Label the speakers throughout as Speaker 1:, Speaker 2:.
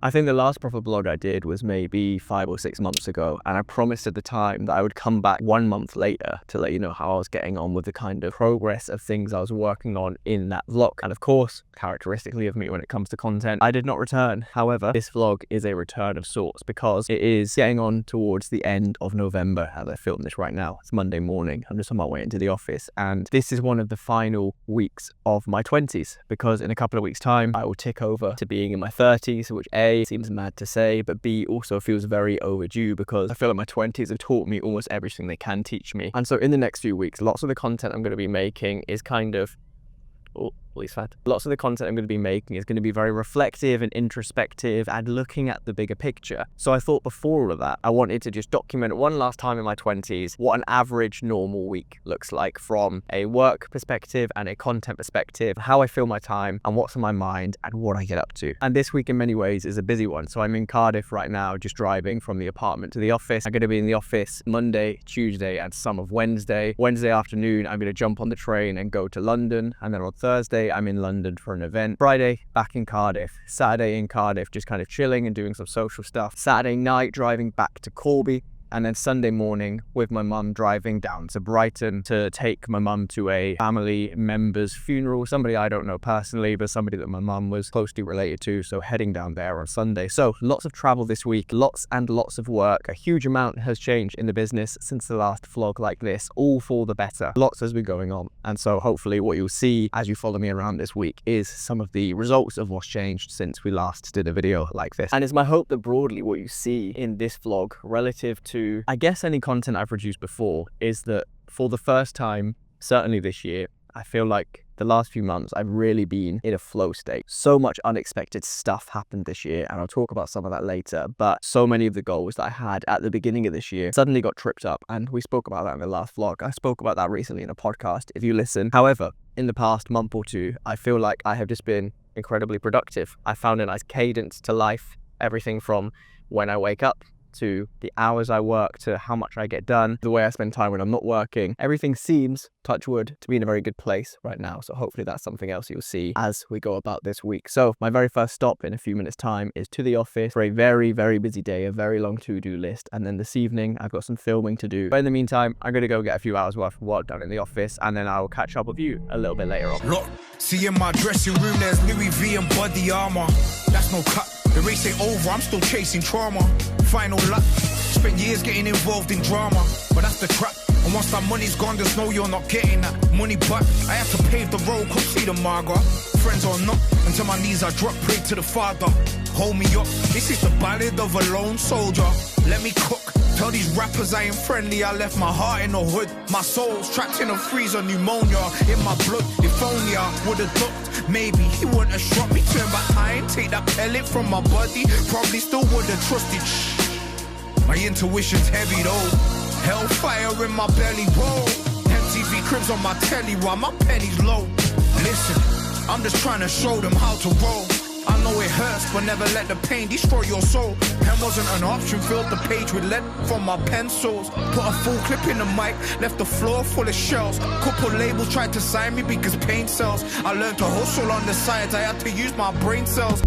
Speaker 1: I think the last proper vlog I did was maybe 5 or 6 months ago, and I promised at the time that I would come back 1 month later to let you know how I was getting on with the kind of progress of things I was working on in that vlog. And of course, characteristically of me when it comes to content, I did not return. However, this vlog is a return of sorts because it is getting on towards the end of November as I film this right now. It's Monday morning. I'm just on my way into the office, and this is one of the final weeks of my 20s because in a couple of weeks' time, I will tick over to being in my 30s, which A, seems mad to say, but B, also feels very overdue because I feel like my 20s have taught me almost everything they can teach me. And so in the next few weeks, lots of the content I'm going to be making is kind of... Lots of the content I'm going to be making is going to be very reflective and introspective and looking at the bigger picture. So I thought before all of that, I wanted to just document one last time in my 20s what an average normal week looks like from a work perspective and a content perspective, how I fill my time and what's on my mind and what I get up to. And this week in many ways is a busy one. So I'm in Cardiff right now, just driving from the apartment to the office. I'm going to be in the office Monday, Tuesday and some of Wednesday. Wednesday afternoon, I'm going to jump on the train and go to London. And then on Thursday, I'm in London for an event. Friday, back in Cardiff. Saturday in Cardiff, just kind of chilling and doing some social stuff. Saturday night, driving back to Corby. And then Sunday morning with my mum driving down to Brighton to take my mum to a family member's funeral. Somebody I don't know personally, but somebody that my mum was closely related to. So heading down there on Sunday. So lots of travel this week, lots and lots of work. A huge amount has changed in the business since the last vlog like this, all for the better. Lots has been going on. And so hopefully what you'll see as you follow me around this week is some of the results of what's changed since we last did a video like this. And it's my hope that broadly what you see in this vlog relative to I guess any content I've produced before is that for the first time, certainly this year, I feel like the last few months I've really been in a flow state. So much unexpected stuff happened this year, and I'll talk about some of that later, but so many of the goals that I had at the beginning of this year suddenly got tripped up, and we spoke about that in the last vlog. I spoke about that recently in a podcast, if you listen. However, in the past month or two, I feel like I have just been incredibly productive. I found a nice cadence to life, everything from when I wake up to the hours I work, to how much I get done, the way I spend time when I'm not working. Everything seems, touch wood, to be in a very good place right now. So hopefully that's something else you'll see as we go about this week. So my very first stop in a few minutes time is to the office for a very, very busy day, a very long to-do list. And then this evening, I've got some filming to do. But in the meantime, I'm going to go get a few hours worth of work done in the office, and then I'll catch up with you a little bit later on.
Speaker 2: Look, see in my dressing room, there's Louis V and body armor. That's no cut. The race ain't over, I'm still chasing trauma. Final lap. Spent years getting involved in drama, but that's the trap. And once that money's gone, there's no you're not getting that money back. I have to pave the road, come see the Margaret. Friends or not, until my knees I drop, pray to the Father. Hold me up, this is the ballad of a lone soldier. Let me cook, tell these rappers I ain't friendly. I left my heart in the hood, my soul's trapped in a freezer. Pneumonia in my blood, if only I would've looked. Maybe he wouldn't have shot me, turn back time, take that pellet from my body. Probably still would've trusted. My intuition's heavy though. Hellfire in my belly, whoa. MTV cribs on my telly while my penny's low. Listen, I'm just trying to show them how to roll. I know it hurts, but never let the pain destroy your soul. Pen wasn't an option, filled the page with lead from my pencils. Put a full clip in the mic, left the floor full of shells. Couple labels tried to sign me because pain sells. I learned to hustle on the sides, I had to use my brain cells.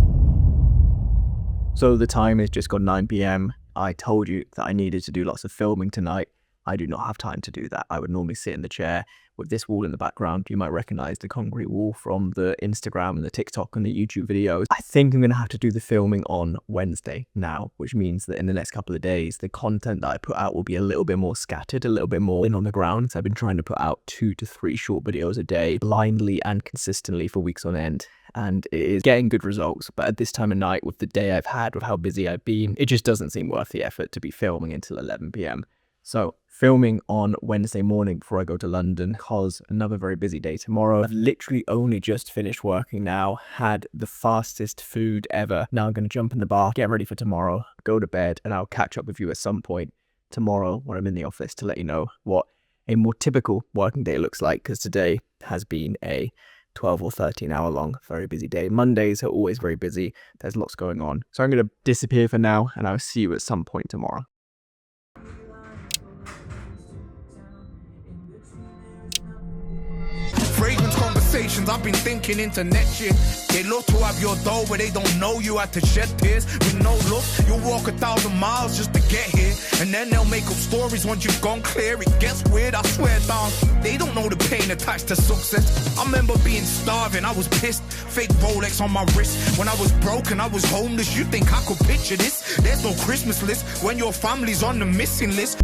Speaker 1: So the time is just gone 9 p.m. I told you that I needed to do lots of filming tonight. I do not have time to do that. I would normally sit in the chair with this wall in the background. You might recognize the concrete wall from the Instagram and the TikTok and the YouTube videos. I think I'm going to have to do the filming on Wednesday now, which means that in the next couple of days, the content that I put out will be a little bit more scattered, a little bit more in on the ground. So I've been trying to put out 2 to 3 short videos a day, blindly and consistently for weeks on end. And it is getting good results, but at this time of night, with the day I've had, with how busy I've been, it just doesn't seem worth the effort to be filming until 11 p.m. So filming on Wednesday morning before I go to London, because another very busy day tomorrow. I've literally only just finished working now, had the fastest food ever. Now I'm going to jump in the bath, get ready for tomorrow, go to bed, and I'll catch up with you at some point tomorrow when I'm in the office to let you know what a more typical working day looks like, because today has been a 12 or 13 hour long, very busy day. Mondays are always very busy. There's lots going on. So I'm going to disappear for now, and I'll see you at some point tomorrow.
Speaker 2: Fragrance conversation. generations, I've been thinking into next year. They love to have your dough, but they don't know you had to shed tears. With no love, you'll walk 1,000 miles just to get here. And then they'll make up stories once you've gone clear. It gets weird, I swear down. They don't know the pain attached to success. I remember being starving, I was pissed. Fake Rolex on my wrist. When I was broken, I was homeless. You think I could picture this? There's no Christmas list when your family's on the missing list.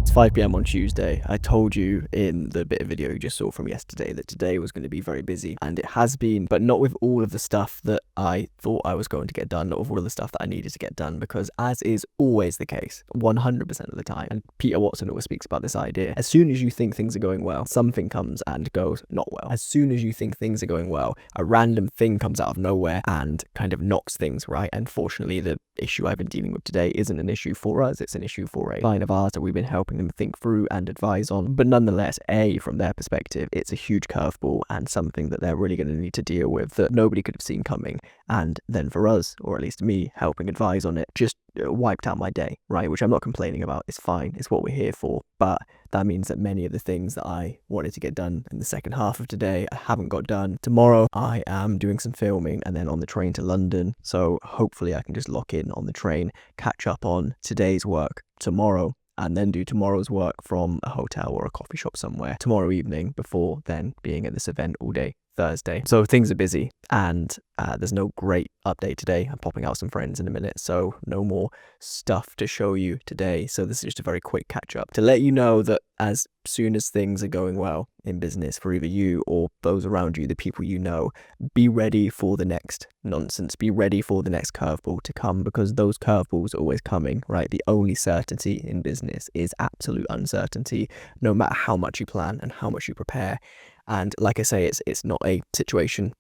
Speaker 1: It's 5 p.m. on Tuesday. I told you in the bit of video you just saw from yesterday that today was going to be very busy, and it has been, but not with all of the stuff that I thought I was going to get done, not with all of the stuff that I needed to get done, because as is always the case, 100% of the time, and Peter Watson always speaks about this idea, as soon as you think things are going well, something comes and goes not well. As soon as you think things are going well, a random thing comes out of nowhere and kind of knocks things, right? And fortunately, the issue I've been dealing with today isn't an issue for us, it's an issue for a client of ours that we've been helping them think through and advise on. But nonetheless, from their perspective, it's a huge curveball and something that they're really going to need to deal with that nobody could have seen coming. And then for us, or at least me, helping advise on it, just wiped out my day, right? Which I'm not complaining about. It's fine. It's what we're here for. But that means that many of the things that I wanted to get done in the second half of today, I haven't got done. Tomorrow, I am doing some filming and then on the train to London. So hopefully I can just lock in on the train, catch up on today's work tomorrow, and then do tomorrow's work from a hotel or a coffee shop somewhere tomorrow evening before then being at this event all day Thursday. So things are busy, and there's no great update today. I'm popping out some friends in a minute, so no more stuff to show you today. So this is just a very quick catch up to let you know that as soon as things are going well in business for either you or those around you, the people you know, be ready for the next nonsense, be ready for the next curveball to come, because those curveballs are always coming, right? The only certainty in business is absolute uncertainty, no matter how much you plan and how much you prepare. And like I say, it's not a situation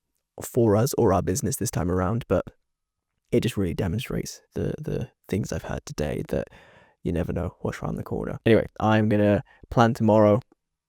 Speaker 1: for us or our business this time around, but it just really demonstrates the things I've heard today, that you never know what's around the corner. Anyway, I'm going to plan tomorrow,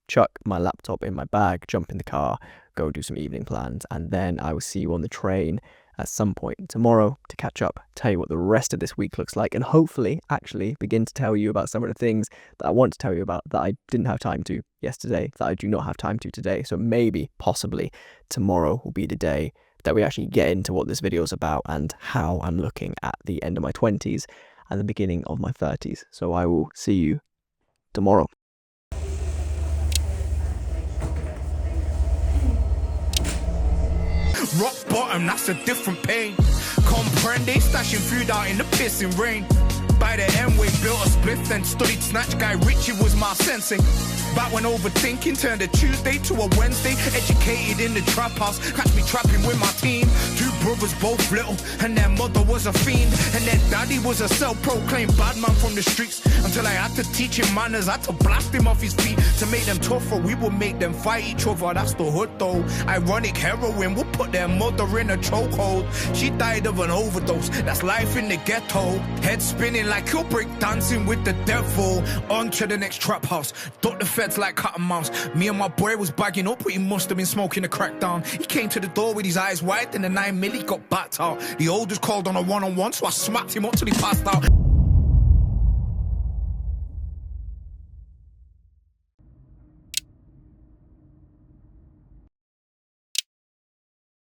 Speaker 1: chuck my laptop in my bag, jump in the car, go do some evening plans, and then I will see you on the train at some point tomorrow to catch up, tell you what the rest of this week looks like, and hopefully actually begin to tell you about some of the things that I want to tell you about that I didn't have time to yesterday, that I do not have time to today. So maybe, possibly, tomorrow will be the day that we actually get into what this video is about and how I'm looking at the end of my 20s and the beginning of my 30s. So I will see you tomorrow.
Speaker 2: Rock bottom, that's a different pain. Comprende, stashing food out in the pissing rain. By the end, we built a spliff, then studied Snatch. Guy Richie was my sensei. Back when overthinking turned a Tuesday to a Wednesday. Educated in the trap house, catch me trapping with my team. Two brothers, both little, and their mother was a fiend. And their daddy was a self-proclaimed bad man from the streets. Until I had to teach him manners, I had to blast him off his feet. To make them tougher, we would make them fight each other. That's the hood though. Ironic heroin will put their mother in a chokehold. She died of an overdose, that's life in the ghetto. Head spinning like Kubrick, dancing with the devil. On to the next trap house, duck the feds like cat and mouse. Me and my boy was bagging up, but he must have been smoking a crackdown. He came to the door with his eyes wide, then the 9 milli got backed out. The oldest called on a one-on-one, so I smacked him up till he passed out.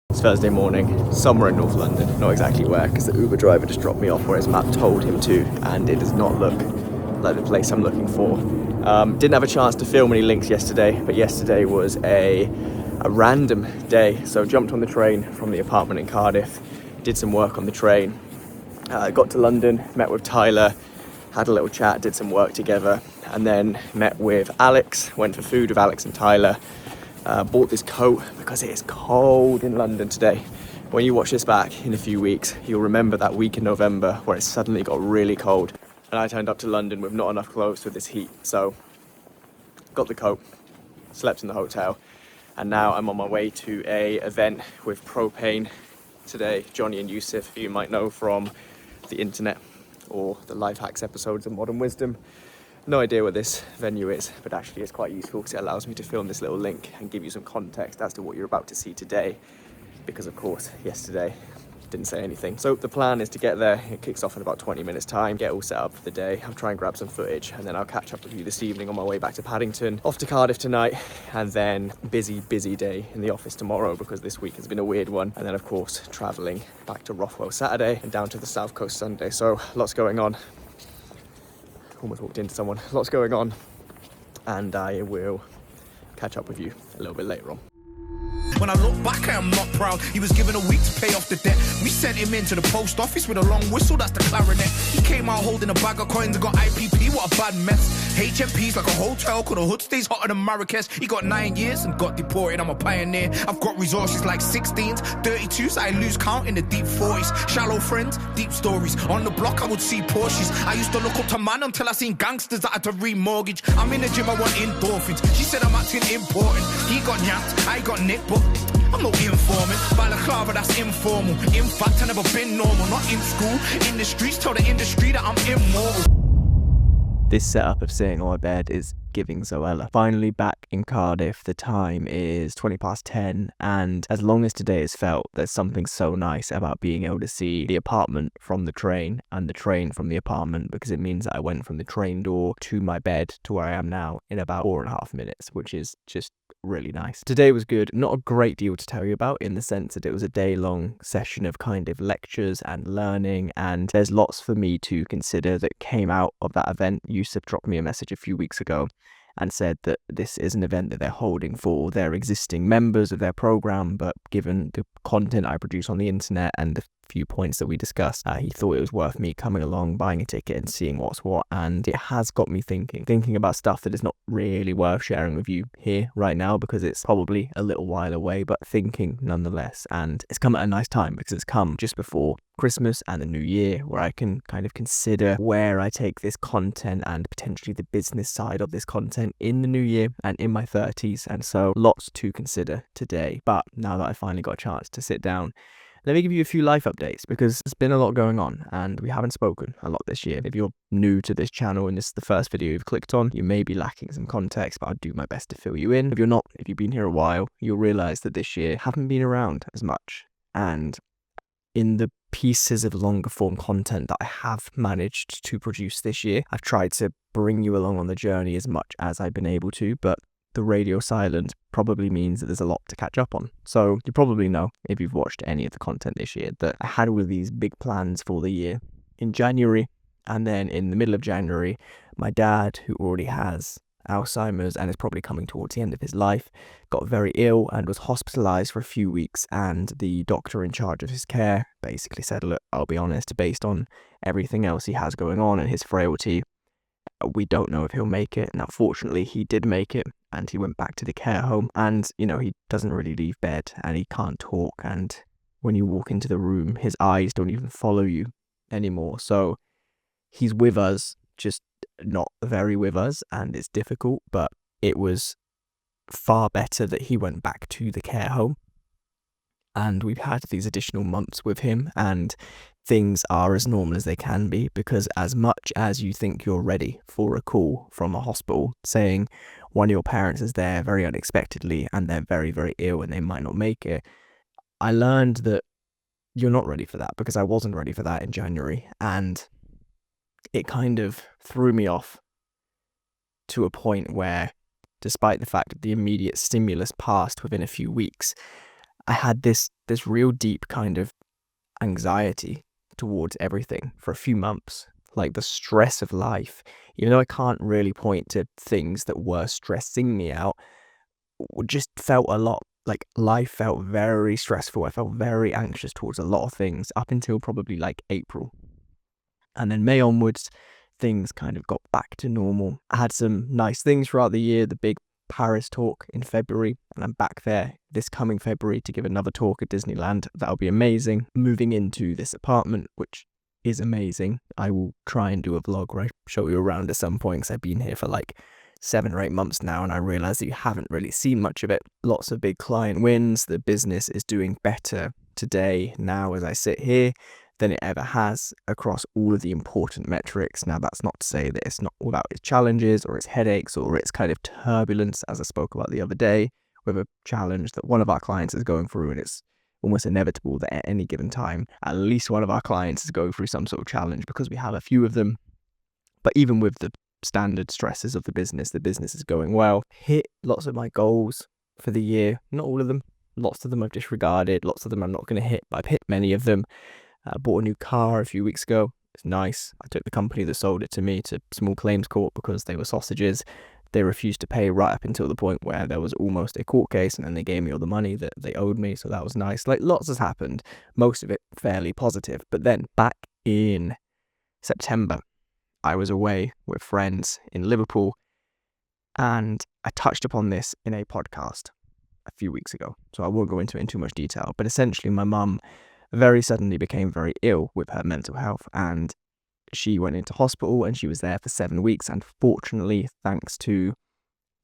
Speaker 1: It's Thursday morning, somewhere in North London, not exactly where, because the Uber driver just dropped me off where his map told him to, and it does not look like the place I'm looking for. Didn't have a chance to film any links yesterday, but yesterday was a random day. So jumped on the train from the apartment in Cardiff, did some work on the train, got to London, met with Tyler, had a little chat, did some work together, and then met with Alex, went for food with Alex and Tyler. Bought this coat because it is cold in London today. When you watch this back in a few weeks, you'll remember that week in November where it suddenly got really cold. And I turned up to London with not enough clothes for this heat. So, got the coat, slept in the hotel, and now I'm on my way to a event with Propane today. Johnny and Yusuf, who you might know from the internet or the Life Hacks episodes of Modern Wisdom. No idea what this venue is, but actually it's quite useful because it allows me to film this little link and give you some context as to what you're about to see today. Because of course, yesterday didn't say anything. So the plan is to get there. It kicks off in about 20 minutes time, get all set up for the day. I'll try and grab some footage, and then I'll catch up with you this evening on my way back to Paddington, off to Cardiff tonight, and then busy day in the office tomorrow because this week has been a weird one. And then of course traveling back to Rothwell Saturday and down to the South Coast Sunday. So lots going on. Almost walked into someone. Lots going on, and I will catch up with you a little bit later on.
Speaker 2: When I look back, I am not proud. He was given a week to pay off the debt. We sent him into the post office with a long whistle, that's the clarinet. He came out holding a bag of coins and got IPP, what a bad mess. HMP's like a hotel, called the hood stays hotter than Marrakesh. He got 9 years and got deported, I'm a pioneer. I've got resources like 16s, 32s, I lose count in the deep 40s. Shallow friends, deep stories. On the block I would see Porsches. I used to look up to man until I seen gangsters that had to remortgage. I'm in the gym, I want endorphins. She said I'm acting important. He got yanked, I got nicked, but I'm no informant. Balaclava, that's informal. In fact, I never been normal. Not in school, in the streets. Tell the industry that I'm immortal.
Speaker 1: This setup of sitting on my bed is giving Zoella. Finally back in Cardiff, the time is 10:20, and as long as today has felt, there's something so nice about being able to see the apartment from the train and the train from the apartment, because it means that I went from the train door to my bed to where I am now in about 4.5 minutes, which is just really nice. Today was good. Not a great deal to tell you about in the sense that it was a day-long session of kind of lectures and learning, and there's lots for me to consider that came out of that event. Yusuf dropped me a message a few weeks ago and said that this is an event that they're holding for their existing members of their program, but given the content I produce on the internet and the few points that we discussed, he thought it was worth me coming along, buying a ticket and seeing what's what. And it has got me thinking about stuff that is not really worth sharing with you here right now because it's probably a little while away, but thinking nonetheless. And it's come at a nice time because it's come just before Christmas and the New Year, where I can kind of consider where I take this content and potentially the business side of this content in the new year and in my 30s. And so lots to consider today. But now that I finally got a chance to sit down, let me give you a few life updates because there's been a lot going on and we haven't spoken a lot this year. If you're new to this channel and this is the first video you've clicked on, you may be lacking some context, but I'll do my best to fill you in. If you're not, if you've been here a while, you'll realize that this year I haven't been around as much. And in the pieces of longer form content that I have managed to produce this year, I've tried to bring you along on the journey as much as I've been able to, but the radio silence probably means that there's a lot to catch up on. So you probably know, if you've watched any of the content this year, that I had all of these big plans for the year in January, and then in the middle of January, my dad, who already has Alzheimer's and is probably coming towards the end of his life, got very ill and was hospitalized for a few weeks, and the doctor in charge of his care basically said, look, I'll be honest, based on everything else he has going on and his frailty, we don't know if he'll make it. Now, fortunately, he did make it, and he went back to the care home, and, you know, he doesn't really leave bed, and he can't talk, and when you walk into the room, his eyes don't even follow you anymore. So he's with us, just not very with us, and it's difficult, but it was far better that he went back to the care home. And we've had these additional months with him, and things are as normal as they can be, because as much as you think you're ready for a call from a hospital saying one of your parents is there very unexpectedly and they're very, very ill and they might not make it, I learned that you're not ready for that, because I wasn't ready for that in January, and it kind of threw me off to a point where, despite the fact that the immediate stimulus passed within a few weeks, I had this real deep kind of anxiety towards everything for a few months. Like the stress of life, even though I can't really point to things that were stressing me out, just felt a lot like life felt very stressful. I felt very anxious towards a lot of things up until probably like April. And then May onwards, things kind of got back to normal. I had some nice things throughout the year, the big Paris talk in February, and I'm back there this coming February to give another talk at Disneyland. That'll be amazing. Moving into this apartment, which is amazing. I will try and do a vlog where I show you around at some point, because I've been here for like 7 or 8 months now, and I realize that you haven't really seen much of it. Lots of big client wins. The business is doing better today, now as I sit here, than it ever has across all of the important metrics. Now, that's not to say that it's not without its challenges or its headaches or its kind of turbulence, as I spoke about the other day, with a challenge that one of our clients is going through, and it's almost inevitable that at any given time, at least one of our clients is going through some sort of challenge, because we have a few of them. But even with the standard stresses of the business is going well. Hit lots of my goals for the year. Not all of them. Lots of them I've disregarded. Lots of them I'm not going to hit, but I've hit many of them. I bought a new car a few weeks ago. It's nice. I took the company that sold it to me to small claims court because they were sausages. They refused to pay right up until the point where there was almost a court case, and then they gave me all the money that they owed me, so that was nice. Like, lots has happened, most of it fairly positive. But then back in September, I was away with friends in Liverpool, and I touched upon this in a podcast a few weeks ago, so I won't go into it in too much detail. But essentially, my mum very suddenly became very ill with her mental health, and she went into hospital, and she was there for 7 weeks. And fortunately, thanks to,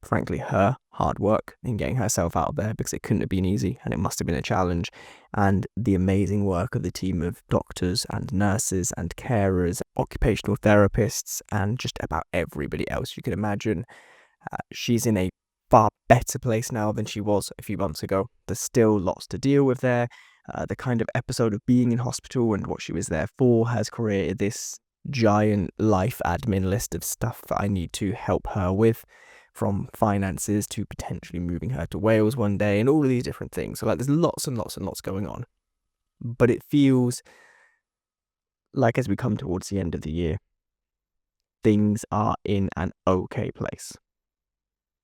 Speaker 1: frankly, her hard work in getting herself out of there, because it couldn't have been easy and it must have been a challenge, and the amazing work of the team of doctors and nurses and carers, occupational therapists, and just about everybody else you could imagine, she's in a far better place now than she was a few months ago. There's still lots to deal with there. The kind of episode of being in hospital and what she was there for has created this giant life admin list of stuff that I need to help her with, from finances to potentially moving her to Wales one day, and all of these different things. So, like, there's lots and lots and lots going on. But it feels like, as we come towards the end of the year, things are in an okay place.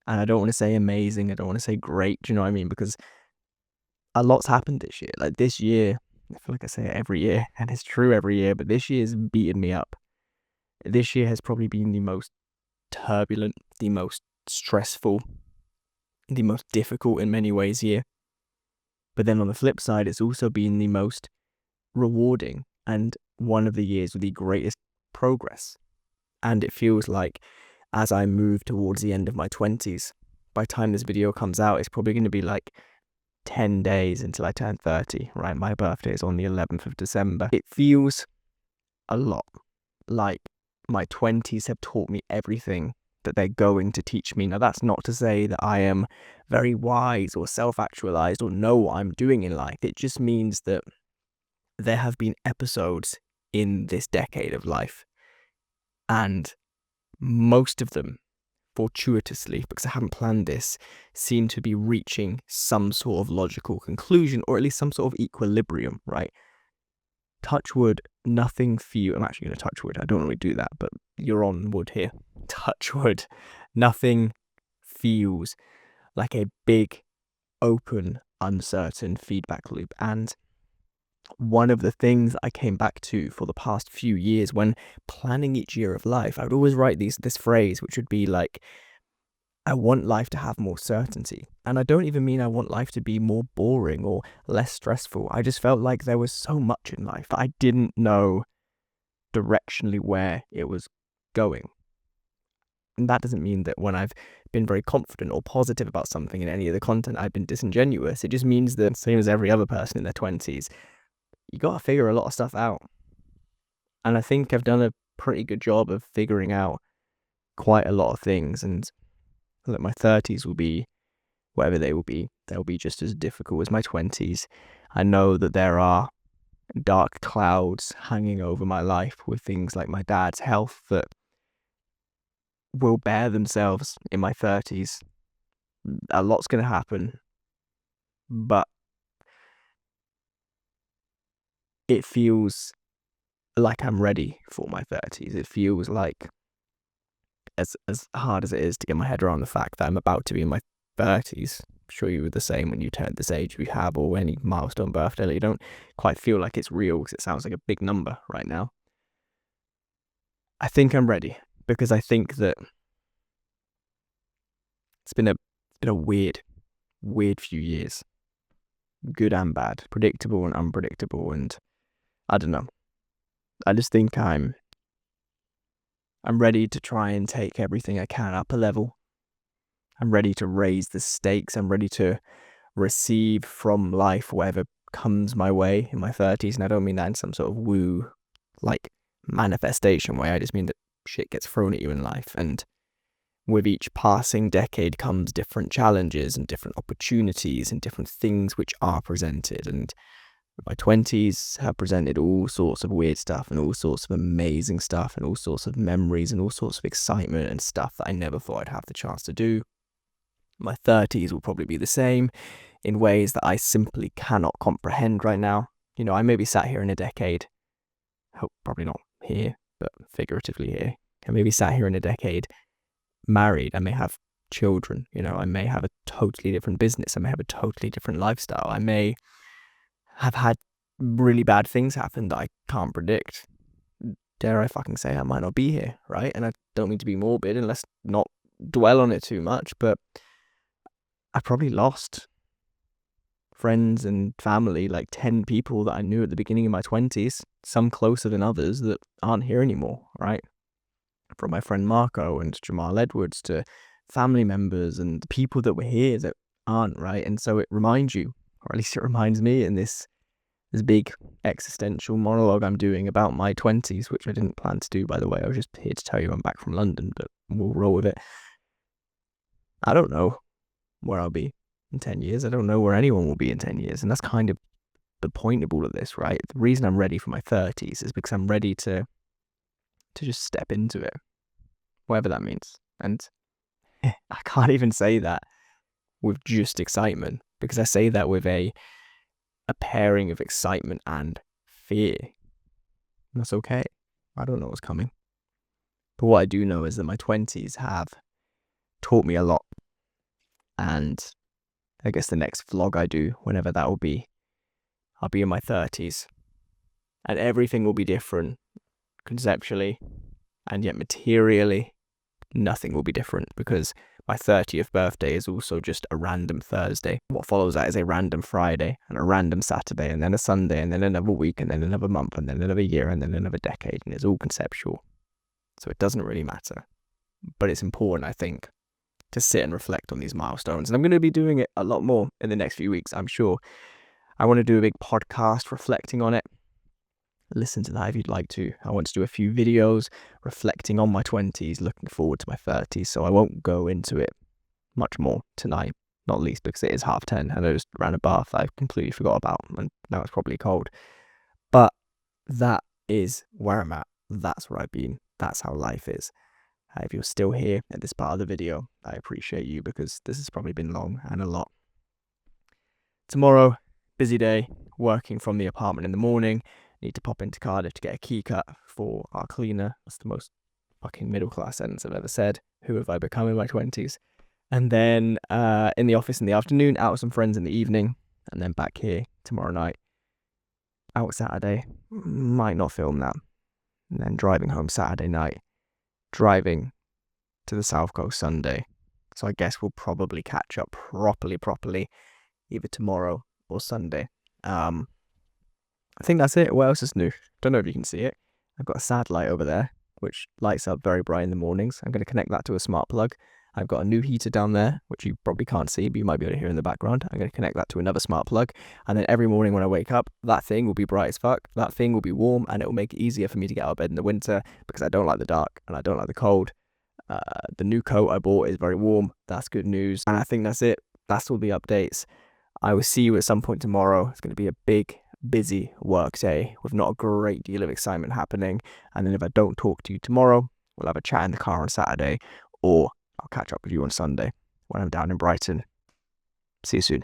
Speaker 1: And I don't want to say amazing, I don't want to say great, do you know what I mean? Because a lot's happened this year. Like, this year, I feel like I say it every year, and it's true every year, but this year's beaten me up. This year has probably been the most turbulent, the most stressful, the most difficult in many ways year. But then on the flip side, it's also been the most rewarding and one of the years with the greatest progress. And it feels like, as I move towards the end of my 20s, by the time this video comes out, it's probably going to be like 10 days until I turn 30, right? My birthday is on the 11th of December. It feels a lot like my 20s have taught me everything that they're going to teach me. Now, that's not to say that I am very wise or self-actualized or know what I'm doing in life. It just means that there have been episodes in this decade of life, and most of them, fortuitously, because I haven't planned this, seem to be reaching some sort of logical conclusion, or at least some sort of equilibrium, right? Touch wood, nothing for you. I'm actually going to touch wood. I don't normally do that, but you're on wood here. Touch wood. Nothing feels like a big, open, uncertain feedback loop. And one of the things I came back to for the past few years when planning each year of life, I would always write this phrase, which would be like, I want life to have more certainty. And I don't even mean I want life to be more boring or less stressful. I just felt like there was so much in life that I didn't know directionally where it was going. And that doesn't mean that when I've been very confident or positive about something in any of the content, I've been disingenuous. It just means that, same as every other person in their 20s, you got to figure a lot of stuff out. And I think I've done a pretty good job of figuring out quite a lot of things. And that my 30s will be whatever they will be. They'll be just as difficult as my 20s. I know that there are dark clouds hanging over my life with things like my dad's health that will bear themselves in my 30s. A lot's going to happen, but it feels like I'm ready for my 30s. It feels like, as hard as it is to get my head around the fact that I'm about to be in my 30s, I'm sure you were the same when you turned this age, if you have, or any milestone birthday, you don't quite feel like it's real because it sounds like a big number right now. I think I'm ready, because I think that it's been a weird few years, good and bad, predictable and unpredictable, and I don't know. I just think I'm ready to try and take everything I can up a level. I'm ready to raise the stakes. I'm ready to receive from life whatever comes my way in my 30s. And I don't mean that in some sort of woo, like, manifestation way. I just mean that shit gets thrown at you in life. And with each passing decade comes different challenges and different opportunities and different things which are presented. And my 20s have presented all sorts of weird stuff and all sorts of amazing stuff and all sorts of memories and all sorts of excitement and stuff that I never thought I'd have the chance to do. My 30s will probably be the same in ways that I simply cannot comprehend right now. You know, I may be sat here in a decade, hope probably not here, but figuratively here. I may be sat here in a decade, married, I may have children, you know, I may have a totally different business, I may have a totally different lifestyle, I may have had really bad things happen that I can't predict. Dare I fucking say I might not be here, right? And I don't mean to be morbid, and let's not dwell on it too much, but I probably lost friends and family, like 10 people that I knew at the beginning of my 20s, some closer than others that aren't here anymore, right? From my friend Marco and Jamal Edwards to family members and people that were here that aren't, right? And so it reminds you, or at least it reminds me in this big existential monologue I'm doing about my 20s, which I didn't plan to do, by the way. I was just here to tell you I'm back from London, but we'll roll with it. I don't know where I'll be in 10 years. I don't know where anyone will be in 10 years. And that's kind of the point of all of this, right? The reason I'm ready for my 30s is because I'm ready to just step into it, whatever that means. And I can't even say that with just excitement, because I say that with a pairing of excitement and fear. And that's okay. I don't know what's coming. But what I do know is that my 20s have taught me a lot. And I guess the next vlog I do, whenever that will be, I'll be in my 30s. And everything will be different conceptually, and yet materially, nothing will be different, because my 30th birthday is also just a random Thursday. What follows that is a random Friday and a random Saturday and then a Sunday and then another week and then another month and then another year and then another decade, and it's all conceptual. So it doesn't really matter. But it's important, I think, to sit and reflect on these milestones. And I'm going to be doing it a lot more in the next few weeks, I'm sure. I want to do a big podcast reflecting on it. Listen to that if you'd like to. I want to do a few videos reflecting on my 20s, looking forward to my 30s. So I won't go into it much more tonight, not least because it is 10:30 and I just ran a bath I completely forgot about, and now it's probably cold. But that is where I'm at. That's where I've been. That's how life is. If you're still here at this part of the video, I appreciate you, because this has probably been long and a lot. Tomorrow, busy day, working from the apartment in the morning. Need to pop into Cardiff to get a key cut for our cleaner. That's the most fucking middle class sentence I've ever said. Who have I become in my 20s? And then in the office in the afternoon, out with some friends in the evening, and then back here tomorrow night. Out Saturday, might not film that. And then driving home Saturday night. Driving to the South Coast Sunday. So I guess we'll probably catch up properly either tomorrow or Sunday. I think that's it. What else is new? Don't know if you can see it. I've got a satellite over there, which lights up very bright in the mornings. I'm going to connect that to a smart plug. I've got a new heater down there, which you probably can't see, but you might be able to hear in the background. I'm going to connect that to another smart plug. And then every morning when I wake up, that thing will be bright as fuck. That thing will be warm, and it will make it easier for me to get out of bed in the winter, because I don't like the dark and I don't like the cold. The new coat I bought is very warm. That's good news. And I think that's it. That's all the updates. I will see you at some point tomorrow. It's going to be a big, busy work day with not a great deal of excitement happening. And then if I don't talk to you tomorrow, we'll have a chat in the car on Saturday, or I'll catch up with you on Sunday when I'm down in Brighton. See you soon.